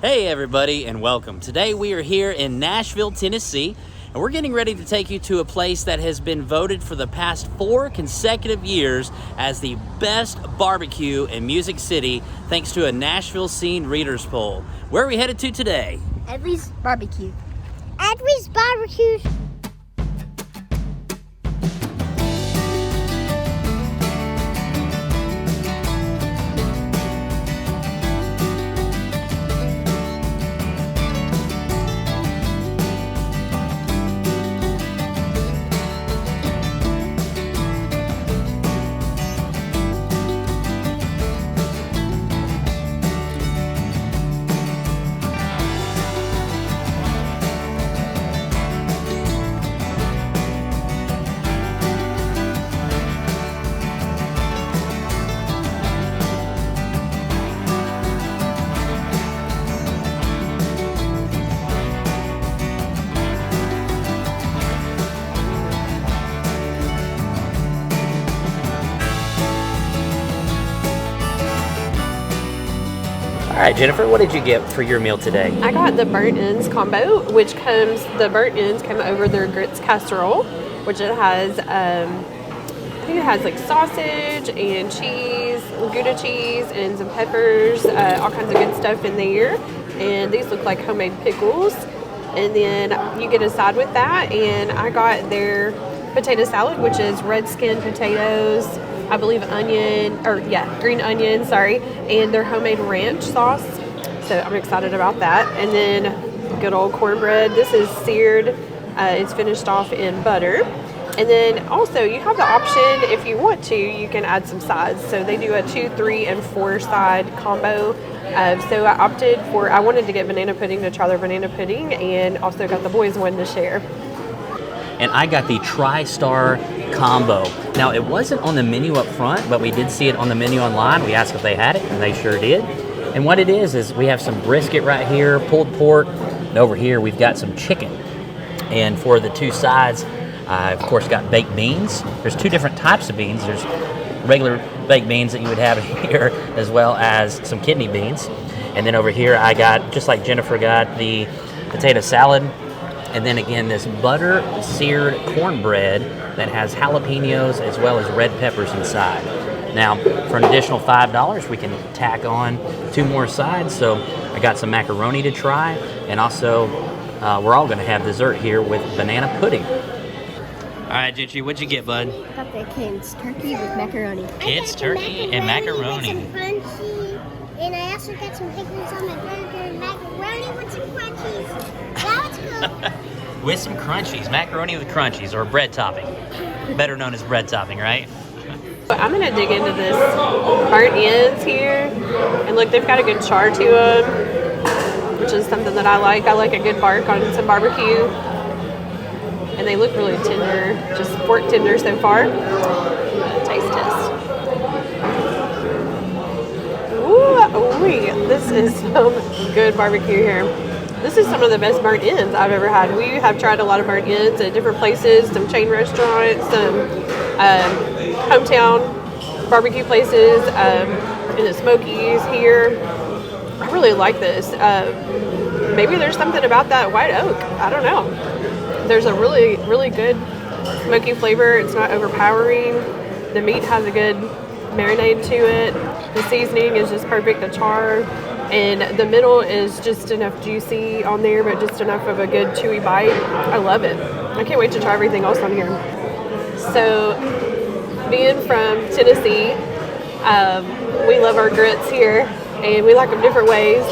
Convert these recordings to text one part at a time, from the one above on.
Hey everybody and welcome. Today we are here in Nashville, Tennessee, and we're getting ready to take you to a place that has been voted for the past 4 consecutive years as the best barbecue in Music City thanks to a Nashville Scene readers poll. Where are we headed to today? EDLEY'S BBQ. EDLEY'S BBQ. All right, Jennifer, what did you get for your meal today? I got the burnt ends combo, the burnt ends come over their grits casserole, which it has, I think it has like sausage and cheese, Gouda cheese, and some peppers, all kinds of good stuff in there. And these look like homemade pickles. And then you get a side with that. And I got their potato salad, which is red skin potatoes, I believe green onion, and their homemade ranch sauce. So I'm excited about that. And then good old cornbread. This is seared. It's finished off in butter. And then also you have the option, if you want to, you can add some sides. So they do a 2, 3, and 4 side combo. So I wanted to get banana pudding to try their banana pudding, and also got the boys one to share. And I got the Tri-Star combo. Now, it wasn't on the menu up front, but we did see it on the menu online. We asked if they had it, and they sure did. And what it is we have some brisket right here, pulled pork, and over here we've got some chicken. And for the 2 sides, I, of course, got baked beans. There's 2 different types of beans. There's regular baked beans that you would have here, as well as some kidney beans. And then over here, I got, just like Jennifer got, the potato salad. And then again, this butter seared cornbread that has jalapenos as well as red peppers inside. Now, for an additional $5, we can tack on 2 more sides. So I got some macaroni to try, and also we're all going to have dessert here with banana pudding. All right, Gigi, what'd you get, bud? I got the Kane's turkey with macaroni. Kids turkey and macaroni. With some crunchy, and I also got some pickles on my burger and macaroni with some crunchies. That was good. With some crunchies, macaroni with crunchies, or bread topping. Better known as bread topping, right? I'm going to dig into this burnt ends here. And look, they've got a good char to them, which is something that I like. I like a good bark on some barbecue. And they look really tender, just pork tender so far. Taste test. Ooh, this is some good barbecue here. This is some of the best burnt ends I've ever had. We have tried a lot of burnt ends at different places, some chain restaurants, some hometown barbecue places, in the Smokies here. I really like this. Maybe there's something about that white oak. I don't know. There's a really, really good smoky flavor. It's not overpowering. The meat has a good marinade to it. The seasoning is just perfect, the char. And the middle is just enough juicy on there, but just enough of a good chewy bite. I love it. I can't wait to try everything else on here. So, being from Tennessee, we love our grits here, and we like them different ways.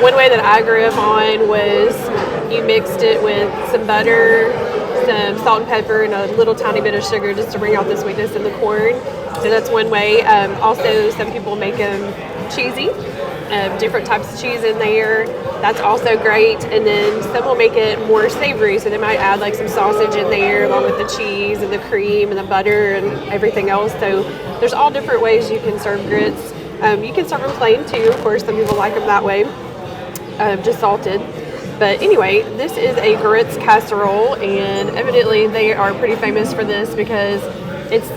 One way that I grew up on was you mixed it with some butter, some salt and pepper, and a little tiny bit of sugar just to bring out the sweetness in the corn. So that's one way. Also, some people make them cheesy. Different types of cheese in there. That's also great. And then some will make it more savory, so they might add like some sausage in there along with the cheese and the cream and the butter and everything else. So there's all different ways you can serve grits. You can serve them plain too. Of course, some people like them that way, just salted. But anyway, this is a grits casserole, and evidently they are pretty famous for this because it's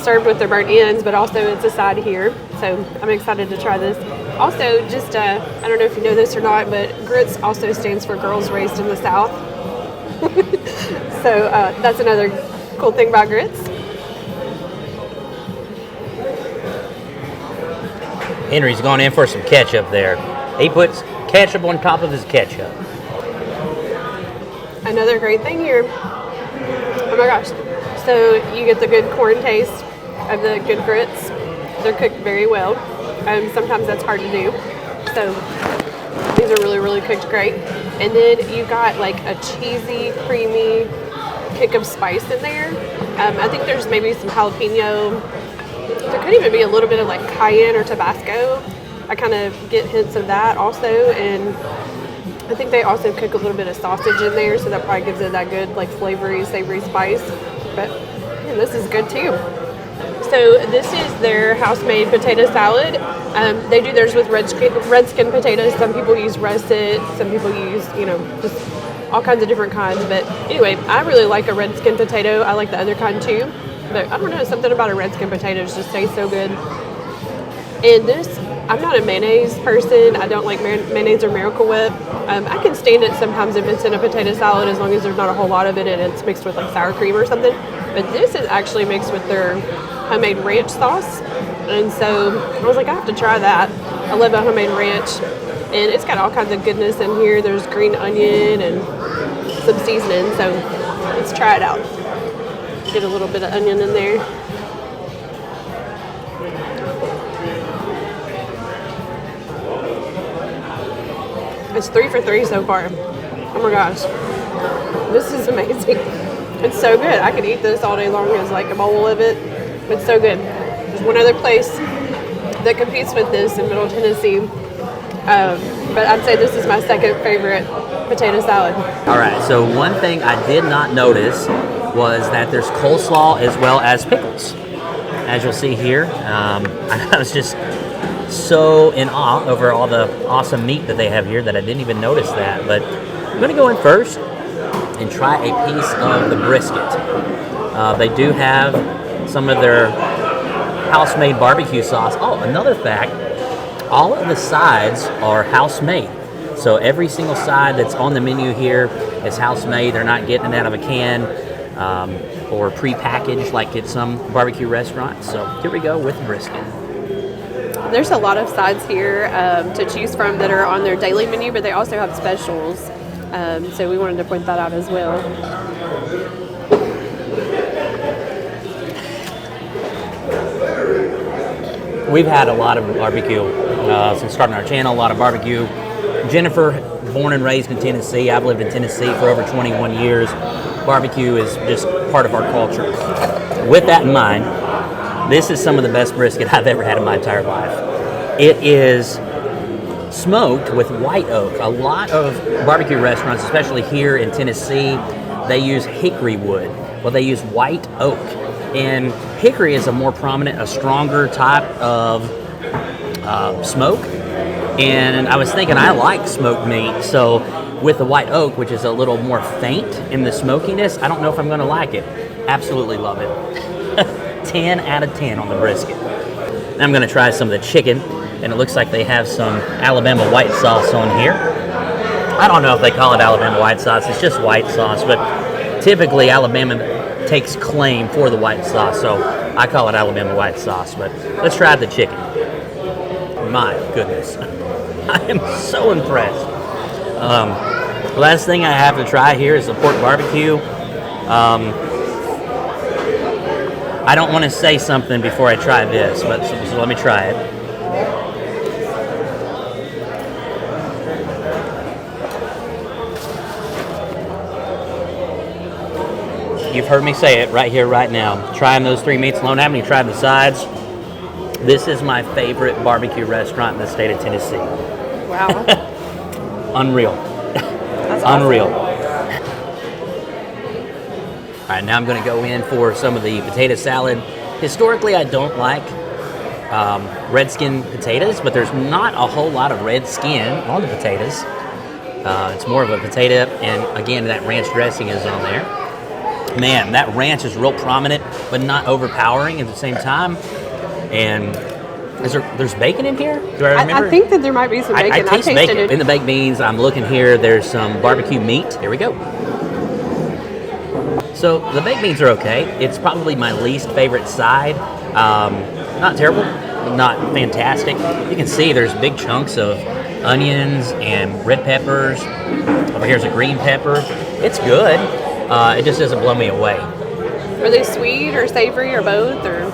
served with their burnt ends, but also it's a side here. So I'm excited to try this. Also, just I don't know if you know this or not, but grits also stands for Girls Raised in the South. So that's another cool thing about grits. Henry's gone in for some ketchup there. He puts ketchup on top of his ketchup. Another great thing here. Oh my gosh. So you get the good corn taste of the good grits. They're cooked very well. Sometimes that's hard to do. So these are really, really cooked great. And then you got like a cheesy, creamy kick of spice in there. I think there's maybe some jalapeno. There could even be a little bit of like cayenne or Tabasco. I kind of get hints of that also. And I think they also cook a little bit of sausage in there, so that probably gives it that good like flavory, savory spice. But man, this is good too. So this is their house-made potato salad. They do theirs with red skin potatoes. Some people use russet. Some people use, just all kinds of different kinds. But anyway, I really like a red skin potato. I like the other kind too. But I don't know, something about a red skin potato just tastes so good. And this, I'm not a mayonnaise person. I don't like mayonnaise or Miracle Whip. I can stand it sometimes if it's in a potato salad, as long as there's not a whole lot of it and it's mixed with like sour cream or something. But this is actually mixed with their homemade ranch sauce. And so I was like, I have to try that. I love a homemade ranch. And it's got all kinds of goodness in here. There's green onion and some seasoning. So let's try it out. Get a little bit of onion in there. It's 3 for 3 so far. Oh my gosh. This is amazing. It's so good. I could eat this all day long as like a bowl of it. It's so good. There's one other place that competes with this in Middle Tennessee. But I'd say this is my second favorite potato salad. All right, so one thing I did not notice was that there's coleslaw as well as pickles. As you'll see here, I was just so in awe over all the awesome meat that they have here that I didn't even notice that. But I'm going to go in first and try a piece of the brisket. They do have some of their house-made barbecue sauce. Oh, another fact, all of the sides are house-made. So every single side that's on the menu here is house-made. They're not getting it out of a can or pre-packaged like at some barbecue restaurants. So here we go with brisket. There's a lot of sides here to choose from that are on their daily menu, but they also have specials. So we wanted to point that out as well. We've had a lot of barbecue since starting our channel, a lot of barbecue. Jennifer, born and raised in Tennessee. I've lived in Tennessee for over 21 years. Barbecue is just part of our culture. With that in mind, this is some of the best brisket I've ever had in my entire life. It is smoked with white oak. A lot of barbecue restaurants, especially here in Tennessee, they use hickory wood. Well, they use white oak. And hickory is a more prominent, a stronger type of smoke. And I was thinking I like smoked meat, so with the white oak, which is a little more faint in the smokiness, I don't know if I'm going to like it. Absolutely love it. 10 out of 10 on the brisket. Now I'm going to try some of the chicken, and it looks like they have some Alabama white sauce on here. I don't know if they call it Alabama white sauce, it's just white sauce, but typically Alabama takes claim for the white sauce, so I call it Alabama white sauce. But let's try the chicken. My goodness. I am so impressed. Last thing I have to try here is the pork barbecue. I don't want to say something before I try this, but so let me try it. You've heard me say it right here, right now. Trying those three meats alone. I haven't even tried the sides. This is my favorite barbecue restaurant in the state of Tennessee. Wow. Unreal. That's Unreal. awesome. All right, now I'm going to go in for some of the potato salad. Historically, I don't like red skin potatoes, but there's not a whole lot of red skin on the potatoes. It's more of a potato, and again, that ranch dressing is on there. Man, that ranch is real prominent, but not overpowering at the same time. And There's bacon in here? Do I remember? I think that there might be some bacon. I taste tasted bacon it. in the baked beans. I'm looking here. There's some barbecue meat. Here we go. So the baked beans are okay. It's probably my least favorite side. Not terrible, not fantastic. You can see there's big chunks of onions and red peppers. Over here's a green pepper. It's good. It just doesn't blow me away. Are they sweet or savory or both? Or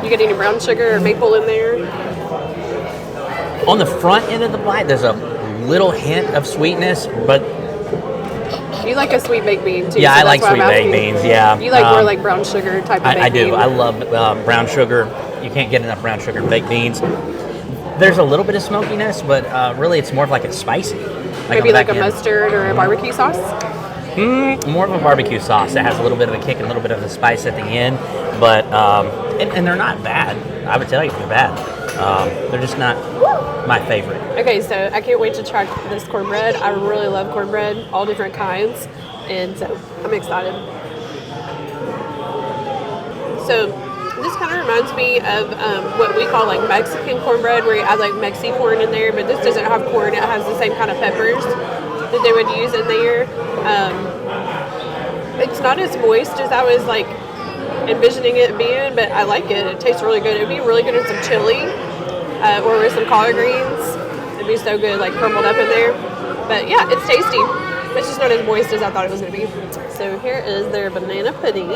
you get any brown sugar or maple in there? On the front end of the bite, there's a little hint of sweetness, but You like a sweet baked bean too. yeah, so I like that's why sweet I'm baked asking. beans. Yeah, You like more like brown sugar type of baked I do. bean. I love brown sugar. You can't get enough brown sugar in baked beans. There's a little bit of smokiness, but really it's more of like a spicy. Maybe like a mustard or a barbecue sauce? More of a barbecue sauce that has a little bit of a kick and a little bit of a spice at the end. But, and they're not bad. I would tell you they're bad. They're just not my favorite. Okay, so I can't wait to try this cornbread. I really love cornbread, all different kinds. And so I'm excited. So this kind of reminds me of what we call like Mexican cornbread, where you add like Mexi corn in there, but this doesn't have corn. It has the same kind of peppers that they would use in there. It's not as moist as I was like envisioning it being, but I like it. It tastes really good. It'd be really good with some chili or with some collard greens. It'd be so good, like crumbled up in there. But yeah, it's tasty. It's just not as moist as I thought it was going to be. So here is their banana pudding.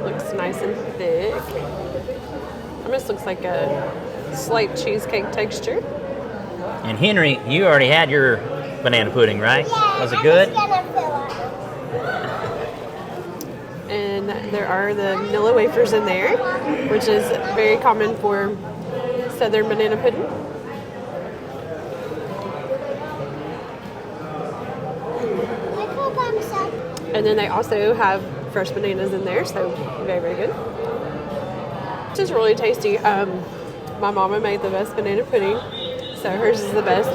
Looks nice and thick. Almost looks like a slight cheesecake texture. And Henry, you already had your banana pudding, right? Yeah, Was it good? I'm just gonna fill up. And there are the vanilla wafers in there, which is very common for southern banana pudding. My cool thumbs up. And then they also have fresh bananas in there, so very, very good. This is really tasty. My mama made the best banana pudding, so hers is the best.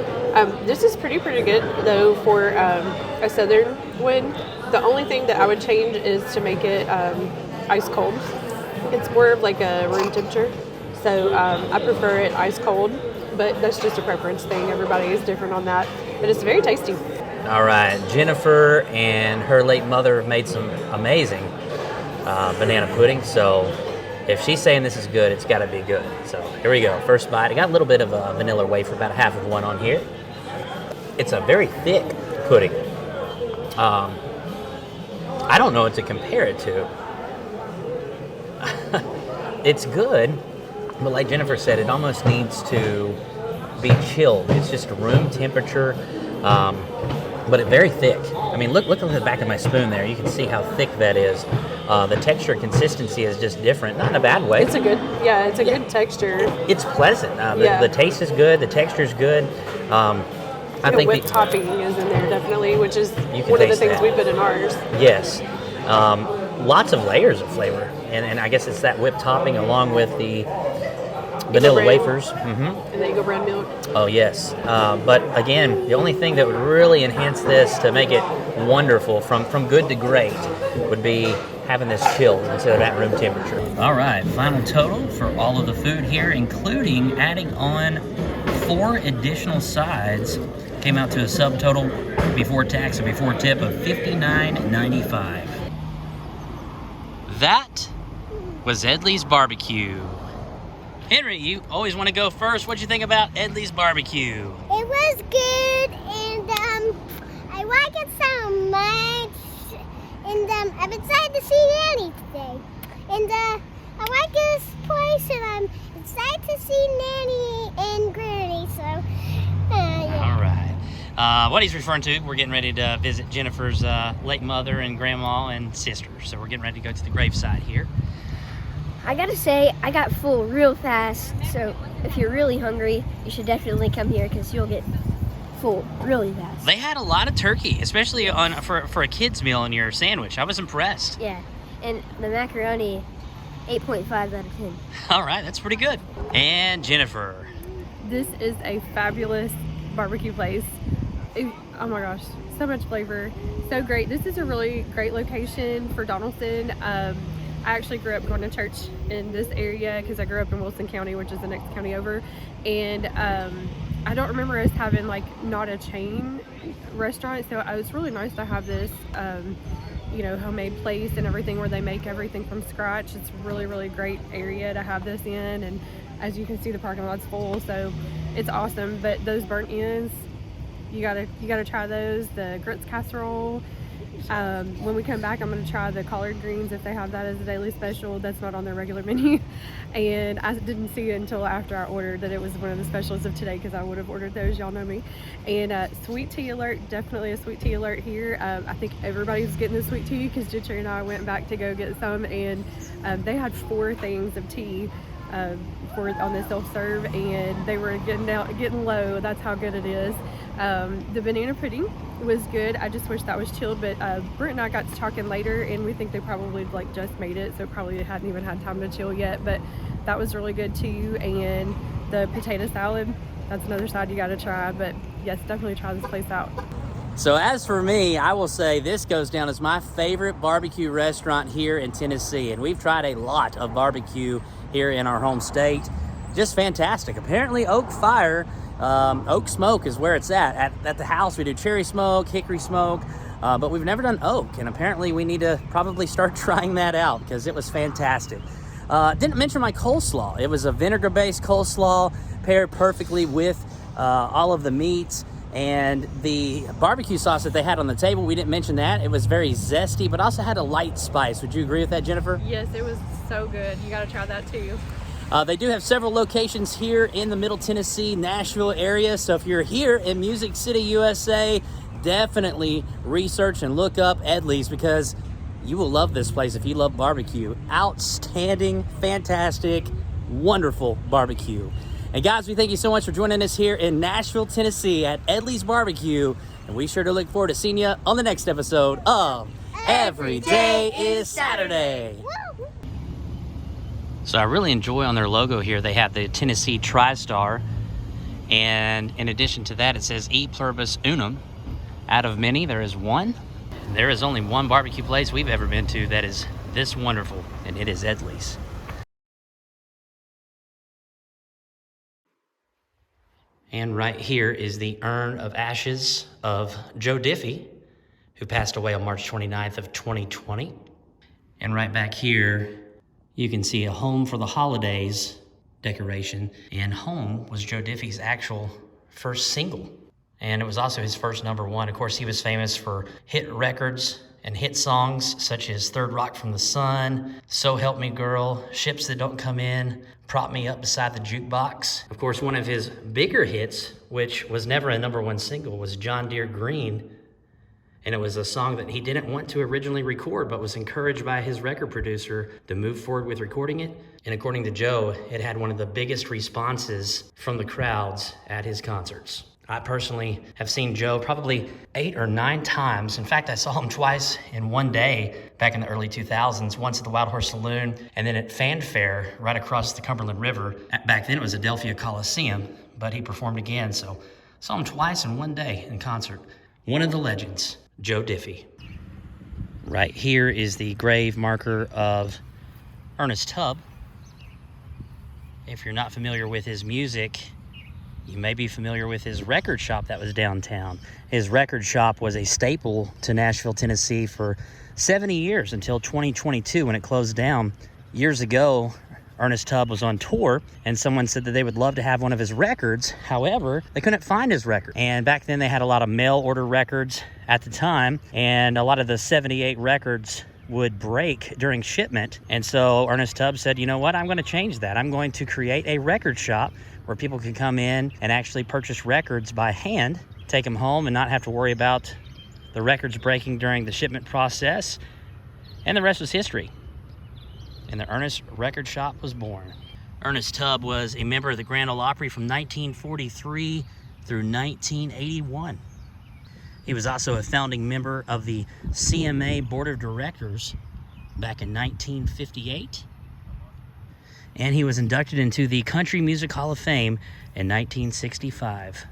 This is pretty good, though, for a southern one. The only thing that I would change is to make it ice cold. It's more of like a room temperature, so I prefer it ice cold, but that's just a preference thing. Everybody is different on that, but it's very tasty. All right, Jennifer and her late mother made some amazing banana pudding. So if she's saying this is good, it's got to be good. So here we go. First bite. I got a little bit of a vanilla wafer, about half of one on here. It's a very thick pudding. I don't know what to compare it to. It's good, but like Jennifer said, it almost needs to be chilled. It's just room temperature. But it's very thick. I mean, look at the back of my spoon there. You can see how thick that is. The texture and consistency is just different, not in a bad way. It's a good texture. It's pleasant. The taste is good. The texture is good. I think whipped topping is in there definitely, which is one of the things we put in ours. Yes. Lots of layers of flavor. And I guess it's that whipped topping along with the vanilla wafers. Mm-hmm. And then you go bread milk. Oh, yes. But again, the only thing that would really enhance this to make it wonderful from good to great would be having this chilled instead of at room temperature. All right, final total for all of the food here, including adding on 4 additional sides, came out to a subtotal before tax and before tip of $59.95. That was EDLEY'S BBQ. Henry, you always want to go first. What'd you think about EDLEY'S BBQ? It was good, and I like it so much. And I'm excited to see Nanny today. And I like this place, and I'm excited to see Nanny and Granny. So, yeah. All right. What he's referring to, we're getting ready to visit Jennifer's late mother and grandma and sister. So we're getting ready to go to the graveside here. I gotta say, I got full real fast, so if you're really hungry, you should definitely come here because you'll get full really fast. They had a lot of turkey, especially for a kid's meal in your sandwich. I was impressed. Yeah, and the macaroni, 8.5 out of 10. All right, that's pretty good. And Jennifer. This is a fabulous barbecue place. Oh my gosh, so much flavor, so great. This is a really great location for Donaldson. I actually grew up going to church in this area because I grew up in Wilson County, which is the next county over. And I don't remember us having like not a chain restaurant. So it was really nice to have this, you know, homemade place and everything where they make everything from scratch. It's really, really great area to have this in. And as you can see, the parking lot's full, so it's awesome. But those burnt ends, you gotta try those. The grits casserole. When we come back, I'm gonna try the collard greens if they have that as a daily special. That's not on their regular menu. And I didn't see it until after I ordered that it was one of the specials of today, because I would have ordered those, y'all know me. And sweet tea alert, definitely a sweet tea alert here. I think everybody's getting the sweet tea because Jitcher and I went back to go get some, and they had 4 things of tea on the self-serve, and they were getting low. That's how good it is. The banana pudding was good. I just wish that was chilled, but Brent and I got to talking later, and we think they probably like just made it, so probably hadn't even had time to chill yet, but that was really good too. And the potato salad, that's another side you got to try. But yes, definitely try this place out. So as for me, I will say this goes down as my favorite barbecue restaurant here in Tennessee, and we've tried a lot of barbecue here in our home state. Just fantastic. Apparently Oak Fire, Oak Smoke is where it's at the house. We do cherry smoke, hickory smoke, but we've never done oak, and apparently we need to probably start trying that out because it was fantastic. Didn't mention my coleslaw. It was a vinegar-based coleslaw paired perfectly with all of the meats. And the barbecue sauce that they had on the table, we didn't mention that. It was very zesty, but also had a light spice. Would you agree with that, Jennifer? Yes, it was so good. You got to try that too. They do have several locations here in the Middle Tennessee, Nashville area. So if you're here in Music City, USA, definitely research and look up EDLEY'S, because you will love this place if you love barbecue. Outstanding, fantastic, wonderful barbecue. And guys, we thank you so much for joining us here in Nashville, Tennessee at EDLEY'S Barbecue. And we sure do look forward to seeing you on the next episode of Every Day is Saturday. So I really enjoy on their logo here, they have the Tennessee TriStar. And in addition to that, it says E Pluribus Unum. Out of many, there is one. There is only one barbecue place we've ever been to that is this wonderful, and it is EDLEY'S. And right here is the urn of ashes of Joe Diffie, who passed away on March 29th of 2020. And right back here, you can see a Home for the Holidays decoration. And Home was Joe Diffie's actual first single. And it was also his first #1. Of course, he was famous for hit records and hit songs such as Third Rock from the Sun, So Help Me Girl, Ships That Don't Come In, Prop Me Up Beside the Jukebox. Of course, one of his bigger hits, which was never a #1 single, was John Deere Green. And it was a song that he didn't want to originally record, but was encouraged by his record producer to move forward with recording it. And according to Joe, it had one of the biggest responses from the crowds at his concerts. I personally have seen Joe probably 8 or 9 times. In fact, I saw him twice in one day back in the early 2000s, once at the Wild Horse Saloon and then at Fanfare right across the Cumberland River. Back then it was Adelphia Coliseum, but he performed again. So saw him twice in one day in concert. One of the legends, Joe Diffie. Right here is the grave marker of Ernest Tubb. If you're not familiar with his music, you may be familiar with his record shop that was downtown. His record shop was a staple to Nashville, Tennessee for 70 years until 2022 when it closed down. Years ago, Ernest Tubb was on tour and someone said that they would love to have one of his records. However, they couldn't find his record. And back then they had a lot of mail order records at the time, and a lot of the 78 records would break during shipment. And so Ernest Tubb said, you know what, I'm going to change that. I'm going to create a record shop where people can come in and actually purchase records by hand, take them home and not have to worry about the records breaking during the shipment process. And the rest was history. And the Ernest Record Shop was born. Ernest Tubb was a member of the Grand Ole Opry from 1943 through 1981. He was also a founding member of the CMA Board of Directors back in 1958. And he was inducted into the Country Music Hall of Fame in 1965.